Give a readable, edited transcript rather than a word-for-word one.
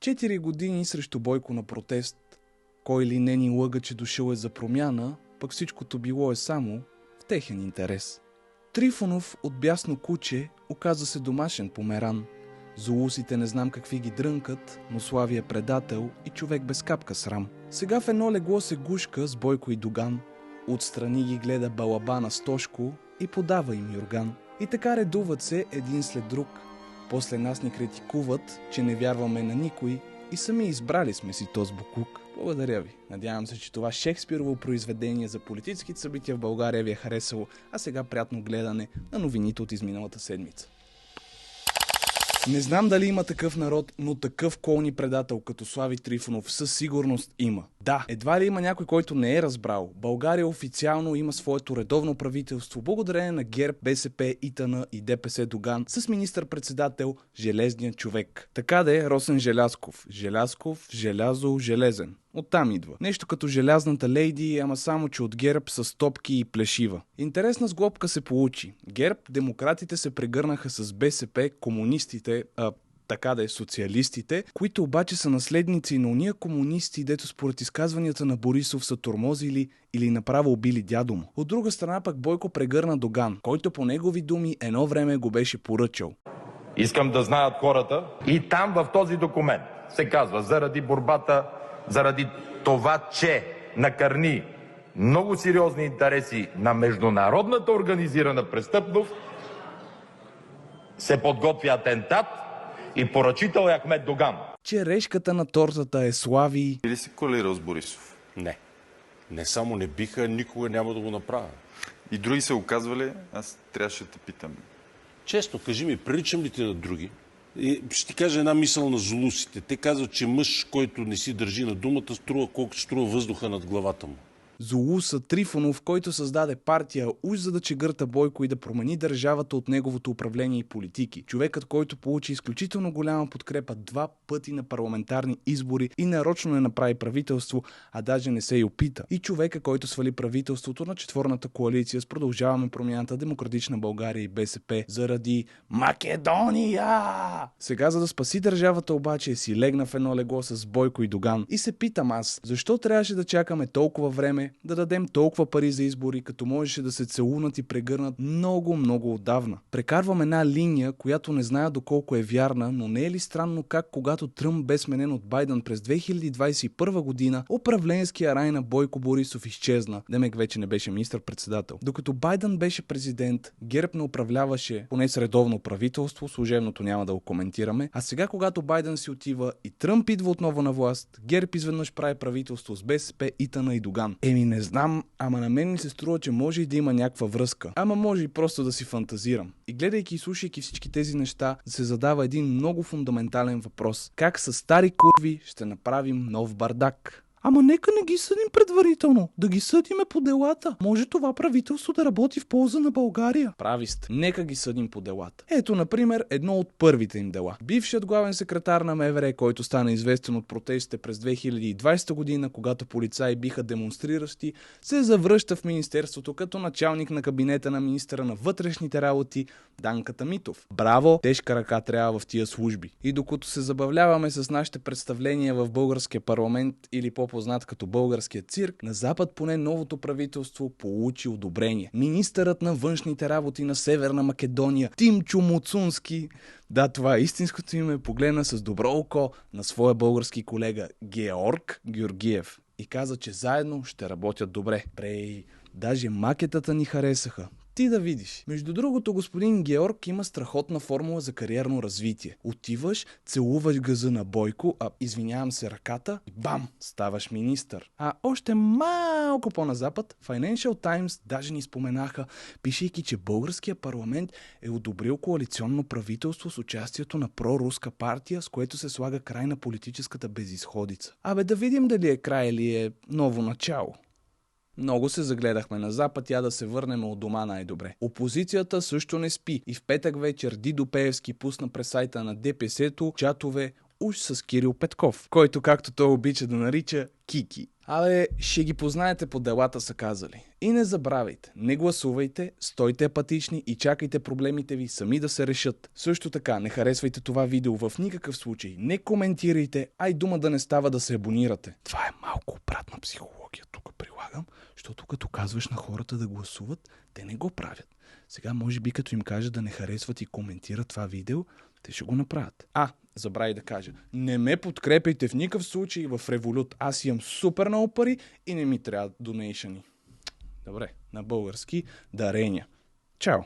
4 години срещу Бойко на протест. Кой ли не ни лъга, че дошъл е за промяна, пък всичкото било е само в техен интерес. Трифонов от бясно куче оказа се домашен померан. Зулусите не знам какви ги дрънкат, но Слави е предател и човек без капка срам. Сега в едно легло се гушка с Бойко и Доган. Отстрани ги гледа балабана с Тошко и подава им юрган. И така редуват се един след друг. После нас ни критикуват, че не вярваме на никой и сами избрали сме си този буклук. Благодаря ви. Надявам се, че това Шекспирово произведение за политическите събития в България ви е харесало, а сега приятно гледане на новините от изминалата седмица. Не знам дали има такъв народ, но такъв колни предател като Слави Трифонов със сигурност има. Да, едва ли има някой, който не е разбрал. България официално има своето редовно правителство, благодарение на ГЕРБ, БСП, ИТН и ДПС Доган с министър-председател Железния човек. Така да е Росен Желязков. Желязков, желязо, железен. Оттам идва. Нещо като желязната лейди, ама само че от ГЕРБ с топки и плешива. Интересна сглобка се получи. ГЕРБ, демократите се прегърнаха с БСП, комунистите, така да е социалистите, които обаче са наследници на уния комунисти, дето според изказванията на Борисов са тормозили или направо убили дядо му. От друга страна пък Бойко прегърна Доган, който по негови думи едно време го беше поръчал. Искам да знаят хората и там в този документ се казва заради това, че накърни много сериозни интереси на международната организирана престъпност, се подготвя атентат и поръчител е Ахмед Доган. Черешката на тортата е Слави. Или си коалирал с Борисов? Не. Не само не биха, никога няма да го направя. И други се оказвали, аз трябваше да те питам. Честно, кажи ми, приличам ли те на други? И ще ти кажа една мисъл на зулусите. Те казват, че мъж, който не си държи на думата, струва колкото струва въздуха над главата му. Зулуса Трифонов, който създаде партия уж за да чегърта Бойко и да промени държавата от неговото управление и политики. Човекът, който получи изключително голяма подкрепа 2 пъти на парламентарни избори и нарочно не направи правителство, а даже не се и опита. И човека, който свали правителството на четворната коалиция с Продължаваме промяната, Демократична България и БСП заради Македония! Сега, за да спаси държавата обаче, си легна в едно легло с Бойко и Доган. И се питам аз, защо трябваше да чакаме толкова време да дадем толкова пари за избори, като можеше да се целунат и прегърнат много отдавна. Прекарвам една линия, която не зная доколко е вярна, но не е ли странно как, когато Тръмп бе сменен от Байден през 2021 година, управленския рай на Бойко Борисов изчезна. Демек вече не беше министър-председател. Докато Байден беше президент, ГЕРБ не управляваше поне с редовно правителство, служебното няма да го коментираме, а сега, когато Байден си отива и Тръмп идва отново на власт, ГЕРБ изведнъж прави правителство с БСП, ИТН и Доган. Не знам, ама на мен ми се струва, че може и да има някаква връзка. Ама може и просто да си фантазирам. И гледайки и слушайки всички тези неща, се задава един много фундаментален въпрос. Как с стари курви ще направим нов бардак? Ама нека не ги съдим предварително, да ги съдиме по делата. Може това правителство да работи в полза на България. Прави сте, нека ги съдим по делата. Ето, например, едно от първите им дела. Бившият главен секретар на МВР, който стана известен от протестите през 2020 година, когато полицаи биха демонстриращи, се завръща в министерството като началник на кабинета на министъра на вътрешните работи Данка Тамитов. Браво, тежка ръка трябва в тия служби. И докато се забавляваме с нашите представления в българския парламент или познат като българския цирк, на Запад поне новото правителство получи одобрение. Министърът на външните работи на Северна Македония Тимчо Муцунски, да, това е истинското име, погледна с добро око на своя български колега Георг Георгиев и каза, че заедно ще работят добре. Даже макетата ни харесаха. Ти да видиш. Между другото, господин Георг има страхотна формула за кариерно развитие. Отиваш, целуваш газа на Бойко, извинявам се, ръката и бам, ставаш министър. А още малко по-на запад, Financial Times даже ни споменаха, пишейки, че българския парламент е одобрил коалиционно правителство с участието на проруска партия, с което се слага край на политическата безизходица. Да видим дали е край или е ново начало. Много се загледахме на Запад, да се върнем от дома най-добре. Опозицията също не спи и в петък вечер Дидо Пеевски пусна през сайта на ДПС-то чатове уж с Кирил Петков, който както той обича да нарича Кики. Абе, ще ги познаете по делата, са казали. И не забравяйте, не гласувайте, стойте апатични и чакайте проблемите ви сами да се решат. Също така, не харесвайте това видео в никакъв случай, не коментирайте, ай дума да не става да се абонирате. Това е малко обратна психология, тук прилагам, защото като казваш на хората да гласуват, те не го правят. Сега може би като им кажа да не харесват и коментират това видео, те ще го направят. Забрави да кажа, не ме подкрепяйте в никакъв случай в Revolut. Аз имам супер много пари и не ми трябва донейшъни. Добре, на български дарения. Чао!